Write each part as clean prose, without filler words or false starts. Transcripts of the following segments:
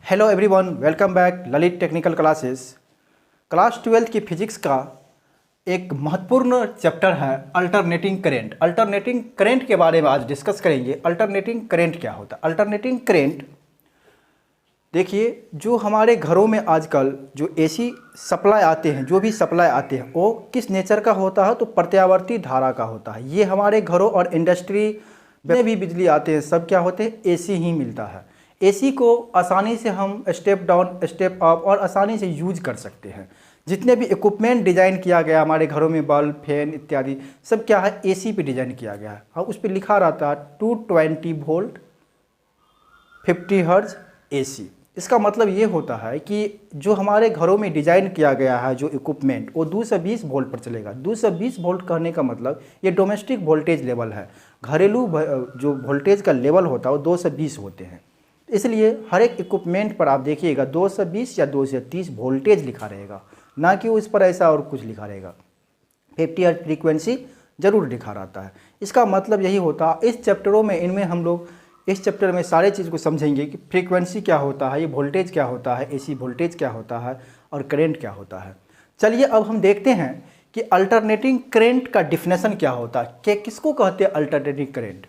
Hello everyone, welcome back Lalit technical classes. Class 12 की physics का एक महत्वपूर्ण चैप्टर है अल्टरनेटिंग करेंट। अल्टरनेटिंग करेंट के बारे में आज डिस्कस करेंगे। अल्टरनेटिंग करेंट क्या होता है? अल्टरनेटिंग करेंट, देखिए, जो हमारे घरों में आजकल जो एसी सप्लाई आते हैं, जो भी सप्लाई आते हैं, वो किस नेचर का होता है? तो प्रत्यावर्ती धारा का होता है। ये हमारे घरों और इंडस्ट्री में भी बिजली आते हैं, सब क्या होते हैं? एसी ही मिलता है। एसी को आसानी से हम स्टेप डाउन स्टेप अप और आसानी से यूज कर सकते हैं। जितने भी इक्विपमेंट डिज़ाइन किया गया हमारे घरों में, बल्ब, फैन इत्यादि, सब क्या है? एसी पे डिज़ाइन किया गया है। हाँ, उस पर लिखा रहता है 220 वोल्ट 50 हर्ट्ज एसी। इसका मतलब ये होता है कि जो हमारे घरों में डिज़ाइन किया गया है जो इक्विपमेंट, वो 220 वोल्ट पर चलेगा। 220 वोल्ट कहने का मतलब ये डोमेस्टिक वोल्टेज लेवल है। घरेलू जो वोल्टेज का लेवल होता है वो 220 होते हैं। इसलिए हर एक इक्विपमेंट पर आप देखिएगा 220 या 230 वोल्टेज लिखा रहेगा, ना कि उस पर ऐसा और कुछ लिखा रहेगा। 50 हर्ट्ज फ्रीक्वेंसी जरूर लिखा रहता है। इसका मतलब यही होता है। इस चैप्टरों में इनमें हम लोग इस चैप्टर में सारे चीज़ को समझेंगे कि फ्रीक्वेंसी क्या होता है, ये वोल्टेज क्या होता है, एसी वोल्टेज क्या होता है और करंट क्या होता है। चलिए अब हम देखते हैं कि अल्टरनेटिंग करंट का डिफिनेशन क्या होता है, कि किसको कहते हैं अल्टरनेटिंग करंट।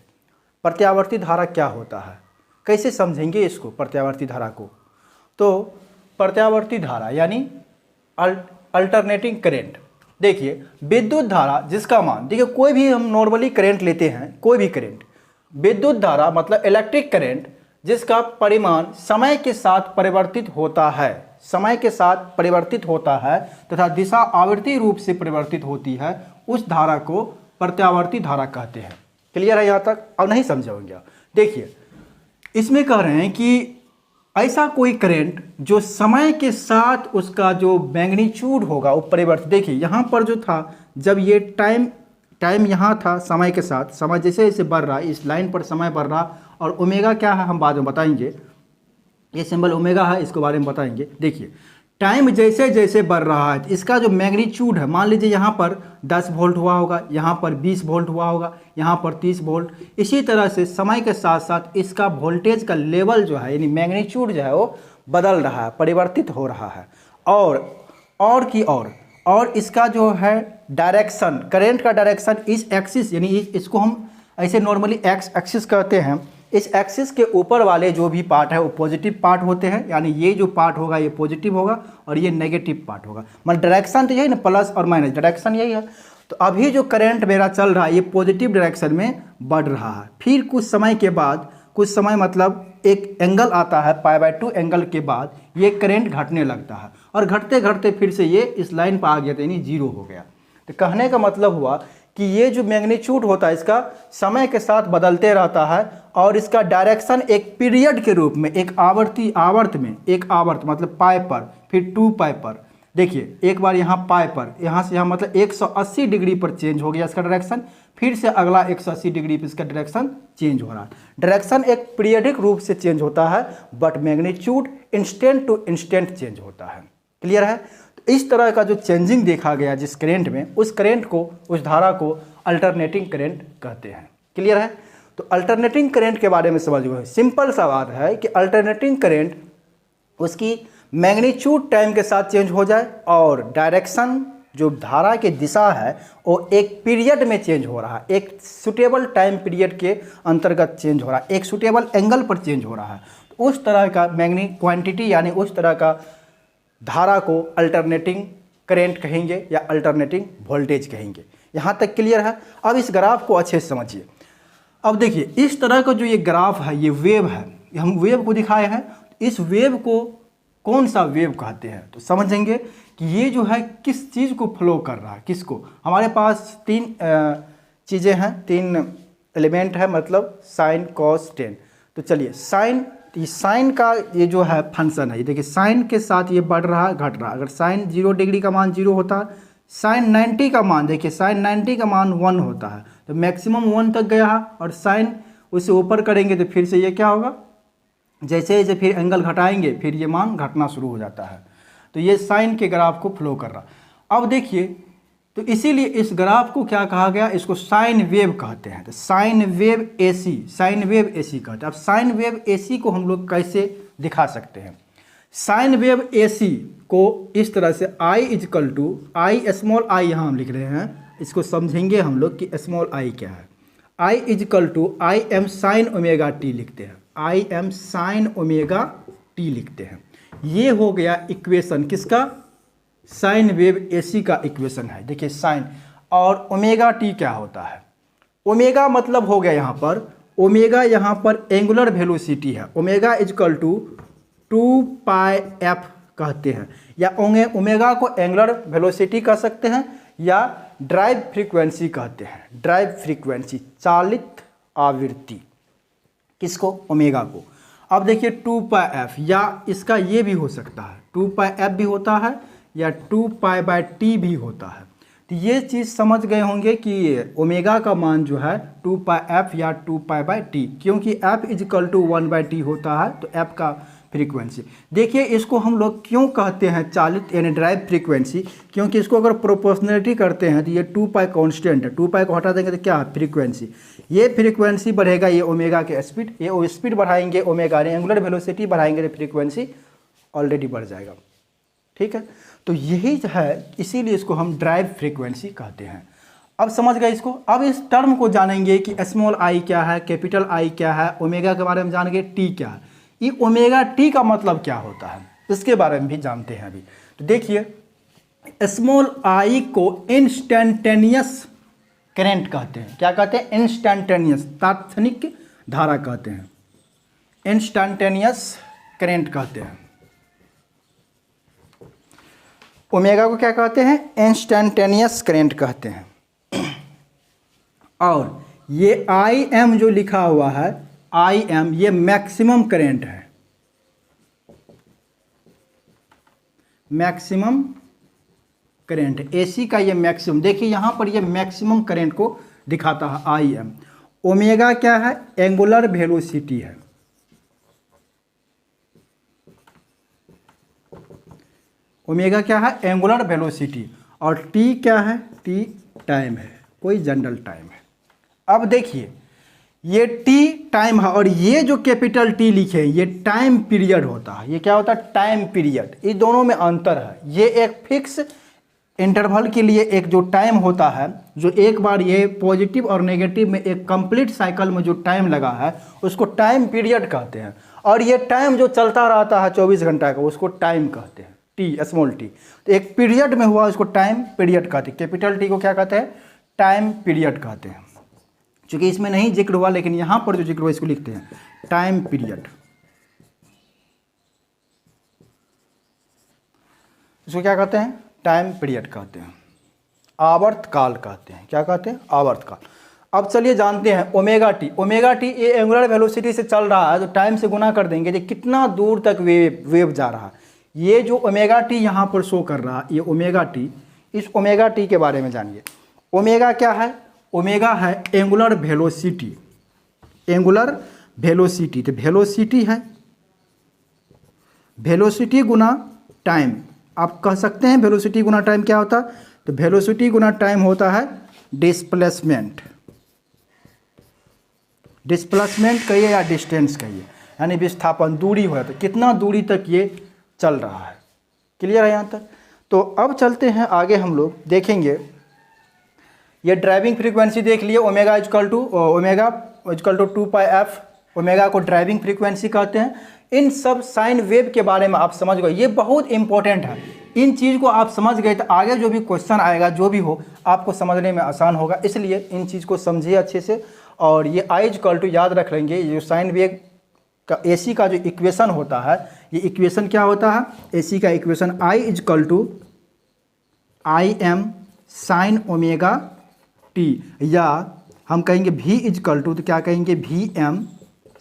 प्रत्यावर्ती धारा क्या होता है, कैसे समझेंगे इसको प्रत्यावर्ती धारा को? तो प्रत्यावर्ती धारा यानी अल्टरनेटिंग करंट, देखिए, विद्युत धारा जिसका मान, देखिए, कोई भी हम नॉर्मली करंट लेते हैं, कोई भी करंट, विद्युत धारा मतलब इलेक्ट्रिक करंट जिसका परिमाण समय के साथ परिवर्तित होता है, समय के साथ परिवर्तित होता है तथा दिशा आवृत्ति रूप से परिवर्तित होती है, उस धारा को प्रत्यावर्ती धारा कहते हैं। क्लियर है यहाँ तक? अब नहीं समझेंगे। देखिए, इसमें कह रहे हैं कि ऐसा कोई करंट जो समय के साथ उसका जो मैग्नीट्यूड होगा वो परिवर्तित। देखिए यहाँ पर जो था, जब ये टाइम यहाँ था, समय के साथ समय जैसे जैसे बढ़ रहा, इस लाइन पर समय बढ़ रहा, और ओमेगा क्या है हम बाद में बताएंगे, ये सिंबल ओमेगा है, इसके बारे में बताएंगे। देखिए, टाइम जैसे जैसे बढ़ रहा है, इसका जो मैग्नीट्यूड है, मान लीजिए यहाँ पर 10 वोल्ट हुआ होगा, यहाँ पर 20 वोल्ट हुआ होगा, यहाँ पर 30 वोल्ट, इसी तरह से समय के साथ साथ इसका वोल्टेज का लेवल जो है, यानी मैग्नीट्यूड जो है वो बदल रहा है, परिवर्तित हो रहा है। और इसका जो है डायरेक्शन, करंट का डायरेक्शन इस एक्सिस, यानी इसको हम ऐसे नॉर्मली एक्स एक्सिस कहते हैं, इस एक्सिस के ऊपर वाले जो भी पार्ट है वो पॉजिटिव पार्ट होते हैं, यानी ये जो पार्ट होगा ये पॉजिटिव होगा और ये नेगेटिव पार्ट होगा। मतलब डायरेक्शन तो यही ना, प्लस और माइनस, डायरेक्शन यही है। तो अभी जो करंट मेरा चल रहा है ये पॉजिटिव डायरेक्शन में बढ़ रहा है। फिर कुछ समय के बाद, कुछ समय मतलब एक एंगल आता है, π/2 एंगल के बाद ये करंट घटने लगता है, और घटते घटते फिर से ये इस लाइन पर आ गया, यानी जीरो हो गया। तो कहने का मतलब हुआ कि ये जो मैग्नीट्यूड होता है इसका समय के साथ बदलते रहता है, और इसका डायरेक्शन एक पीरियड के रूप में, एक आवर्त मतलब पाई पर, फिर 2 पाई पर। देखिए, एक बार यहाँ पाई पर, यहाँ से यहाँ मतलब 180 डिग्री पर चेंज हो गया इसका डायरेक्शन, फिर से अगला 180 डिग्री पर इसका डायरेक्शन चेंज हो रहा है। डायरेक्शन एक पीरियडिक रूप से चेंज होता है, but magnitude instant to instant change होता है। क्लियर है? तो इस तरह का जो चेंजिंग देखा गया जिस करंट में, उस करंट को, उस धारा को अल्टरनेटिंग करंट कहते हैं। क्लियर है? तो अल्टरनेटिंग करंट के बारे में समझ गए। सिंपल सा बात है कि अल्टरनेटिंग करंट उसकी मैग्नीट्यूड टाइम के साथ चेंज हो जाए, और डायरेक्शन जो धारा की दिशा है वो एक पीरियड में चेंज हो रहा है, एक सुटेबल टाइम पीरियड के अंतर्गत चेंज हो रहा है, एक सुटेबल एंगल पर चेंज हो रहा है। तो उस तरह का क्वांटिटी यानी उस तरह का धारा को अल्टरनेटिंग करंट कहेंगे या अल्टरनेटिंग वोल्टेज कहेंगे। यहाँ तक क्लियर है? अब इस ग्राफ को अच्छे से समझिए। अब देखिए, इस तरह का जो ये ग्राफ है, ये वेव है, हम वेव को दिखाए हैं। इस वेव को कौन सा वेव कहते हैं? तो समझेंगे कि ये जो है किस चीज़ को फ्लो कर रहा है, किसको। हमारे पास 3 चीज़ें हैं, 3 एलिमेंट है, मतलब साइन, कॉस, टेन। तो चलिए, साइन का ये जो है फंक्शन है, ये देखिए, साइन के साथ ये बढ़ रहा है, घट रहा है। अगर साइन 0 डिग्री का मान 0 होता है, साइन 90 का मान, देखिए साइन 90 का मान 1 होता है, तो मैक्सिमम 1 तक गया है, और साइन उसे ऊपर करेंगे तो फिर से ये क्या होगा, जैसे जैसे फिर एंगल घटाएंगे फिर ये मान घटना शुरू हो जाता है। तो ये साइन के ग्राफ को फ्लो कर रहा। अब देखिए, तो इसीलिए इस ग्राफ को क्या कहा गया, इसको साइन वेव कहते हैं। तो साइन वेव एसी कहते हैं। अब साइन वेव एसी को हम लोग कैसे दिखा सकते हैं? साइन वेव AC को इस तरह से I equal to I small I, यहाँ हम लिख रहे हैं, इसको समझेंगे हम लोग कि स्मॉल आई क्या है। I equal to I M sine omega T लिखते हैं, I M sine omega T लिखते हैं। ये हो गया इक्वेशन किसका, साइन वेव AC का इक्वेशन है। देखिए साइन और ओमेगा टी क्या होता है, ओमेगा मतलब हो गया यहाँ पर, ओमेगा यहाँ पर एंगुलर वेलोसिटी है। ओमेगा इजकल टू 2πf कहते हैं, या ओमेगा को एंगुलर वेलोसिटी कह सकते हैं या ड्राइव फ्रीक्वेंसी कहते हैं। ड्राइव फ्रीक्वेंसी, चालित आवृत्ति, किसको, ओमेगा को। अब देखिए 2πf, या इसका ये भी हो सकता है, 2πf भी होता है या 2π/t भी होता है। तो ये चीज़ समझ गए होंगे कि ओमेगा का मान जो है 2πf या 2π/t, क्योंकि f इजकल टू 1/t होता है, तो f का फ्रीक्वेंसी। देखिए इसको हम लोग क्यों कहते हैं चालित यानी ड्राइव फ्रीक्वेंसी, क्योंकि इसको अगर प्रोपोर्शनलिटी करते हैं तो ये 2π कांस्टेंट है, 2π को हटा देंगे तो क्या है, फ्रीक्वेंसी। ये फ्रीक्वेंसी बढ़ेगा, ये ओमेगा के स्पीड, ये स्पीड बढ़ाएंगे ओमेगा ने एंगुलर वेलोसिटी बढ़ाएंगे तो फ्रीक्वेंसी ऑलरेडी बढ़ जाएगा। ठीक है, तो यही है, इसीलिए इसको हम ड्राइव फ्रीक्वेंसी कहते हैं। अब समझ गए इसको। अब इस टर्म को जानेंगे कि स्मॉल आई क्या है, कैपिटल आई क्या है, ओमेगा के बारे में जानेंगे, टी क्या है। ये ओमेगा टी का मतलब क्या होता है इसके बारे में भी जानते हैं अभी। तो देखिए स्मॉल आई को इंस्टेंटेनियस करंट कहते हैं। क्या कहते हैं, इंस्टेंटेनियस, तात्क्षणिक धारा कहते हैं, इंस्टेंटेनियस करंट कहते हैं। ओमेगा को क्या कहते हैं, इंस्टेंटेनियस करंट कहते हैं। और ये आई एम जो लिखा हुआ है, आई एम, ये मैक्सिमम करंट है, मैक्सिमम करंट एसी का ये मैक्सिमम। देखिए यहां पर ये मैक्सिमम करंट को दिखाता है आई एम। ओमेगा क्या है, एंगुलर वेलोसिटी है, ओमेगा क्या है, एंगुलर वेलोसिटी। और टी क्या है, टी टाइम है, कोई जनरल टाइम है। अब देखिए ये टी टाइम है और ये जो कैपिटल टी लिखे ये टाइम पीरियड होता है। ये क्या होता है, टाइम पीरियड। इस दोनों में अंतर है। ये एक फिक्स इंटरवल के लिए एक जो टाइम होता है, जो एक बार ये पॉजिटिव और नेगेटिव में एक कंप्लीट साइकिल में जो टाइम लगा है उसको टाइम पीरियड कहते हैं। और ये टाइम जो चलता रहता है 24 घंटा का उसको टाइम कहते हैं, टी, स्मॉल टी। तो एक पीरियड में हुआ उसको टाइम पीरियड कहते हैं। कैपिटल टी को क्या कहते हैं, टाइम पीरियड कहते हैं। चूंकि इसमें नहीं जिक्र हुआ लेकिन यहां पर जो जिक्र हुआ इसको लिखते हैं टाइम पीरियड। इसको क्या कहते हैं, टाइम पीरियड कहते हैं, आवर्तकाल कहते हैं। क्या कहते हैं, आवर्तकाल। अब चलिए जानते हैं ओमेगा टी। ओमेगा टी ये एंगुलर वेलोसिटी से चल रहा है तो टाइम से गुना कर देंगे तो कितना दूर तक वेव जा रहा है। ये जो ओमेगा टी यहाँ पर शो कर रहा है ये ओमेगा टी, इस ओमेगा टी के बारे में जानिए। ओमेगा क्या है, ओमेगा है एंगुलर वेलोसिटी, एंगुलर वेलोसिटी। तो वेलोसिटी है, वेलोसिटी गुना टाइम। आप कह सकते हैं वेलोसिटी गुना टाइम क्या होता है, तो वेलोसिटी गुना टाइम होता है डिस्प्लेसमेंट। डिस्प्लेसमेंट कहिए या डिस्टेंस कहिए, यानी विस्थापन, दूरी हो तो कितना दूरी तक ये चल रहा है। क्लियर है यहाँ तक। तो अब चलते हैं आगे, हम लोग देखेंगे ये ड्राइविंग फ्रीक्वेंसी देख लिए, omega equal to 2πf, omega को ड्राइविंग फ्रीक्वेंसी कहते हैं। इन सब साइन वेव के बारे में आप समझ गए, ये बहुत इंपॉर्टेंट है। इन चीज़ को आप समझ गए तो आगे जो भी क्वेश्चन आएगा जो भी हो आपको समझने में आसान होगा। इसलिए इन चीज़ को समझिए अच्छे से। और ये आई इजकल टू याद रख लेंगे, ये जो साइन वेव का एसी का जो इक्वेशन होता है, ये इक्वेशन क्या होता है, एसी का equation I equal to I M sine omega T, या हम कहेंगे v इजकल टू, तो क्या कहेंगे V M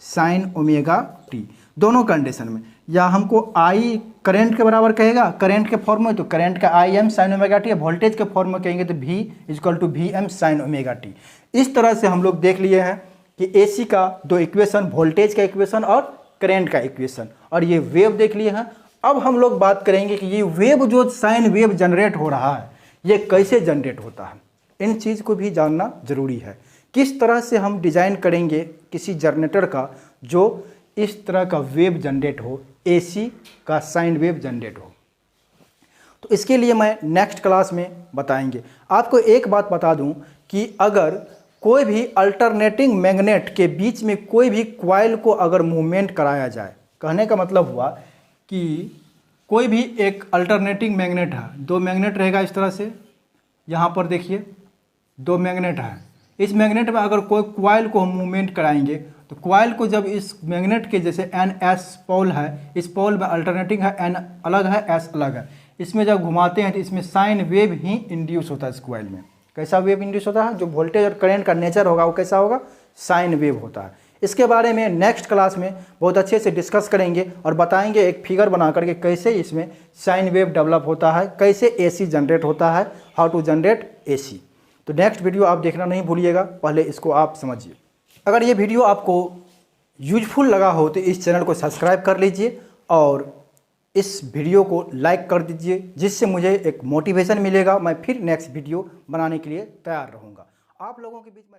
sine omega T, दोनों कंडीशन में। या हमको आई करंट के बराबर कहेगा करंट के फॉर्म में, तो करंट का I M sine omega T, voltage के फॉर्म में कहेंगे तो v is equal to V M sine omega T. इस तरह से हम लोग देख लिए हैं कि एसी का दो इक्वेशन, वोल्टेज का इक्वेशन और करंट का इक्वेशन, और ये वेव देख लिए हैं। अब हम लोग बात करेंगे कि ये वेव जो साइन वेव जनरेट हो रहा है ये कैसे जनरेट होता है। इन चीज़ को भी जानना जरूरी है। किस तरह से हम डिज़ाइन करेंगे किसी जनरेटर का जो इस तरह का वेव जनरेट हो, AC का साइन वेव जनरेट हो। तो इसके लिए मैं नेक्स्ट क्लास में बताएंगे। आपको एक बात बता दूं कि अगर कोई भी अल्टरनेटिंग मैग्नेट के बीच में कोई भी कॉइल को अगर मूवमेंट कराया जाए, कहने का मतलब हुआ कि कोई भी एक अल्टरनेटिंग मैग्नेट है, दो मैग्नेट रहेगा इस तरह से, यहाँ पर देखिए दो मैग्नेट है, इस मैग्नेट में अगर कोई कॉइल को हम मूवमेंट कराएंगे तो कॉइल को जब इस मैग्नेट के जैसे NS पोल है, इस पोल में अल्टरनेटिंग है, N अलग है, S अलग है, इसमें जब घुमाते हैं तो इसमें साइन वेव ही इंड्यूस होता है इस कॉइल में। कैसा वेव इंड्यूस होता है? जो वोल्टेज और करंट का नेचर होगा वो कैसा होगा? साइन वेव होता है। इसके बारे में नेक्स्ट क्लास में बहुत अच्छे से डिस्कस करेंगे और बताएंगे एक फिगर बना करके कैसे इसमें साइन वेव डेवलप होता है, कैसे AC जनरेट होता है, हाउ टू जनरेट AC। तो नेक्स्ट वीडियो आप देखना नहीं भूलिएगा, पहले इसको आप समझिए। अगर ये वीडियो आपको यूजफुल लगा हो तो इस चैनल को सब्सक्राइब कर लीजिए और इस वीडियो को लाइक कर दीजिए, जिससे मुझे एक मोटिवेशन मिलेगा, मैं फिर नेक्स्ट वीडियो बनाने के लिए तैयार रहूँगा। आप लोगों के बीच में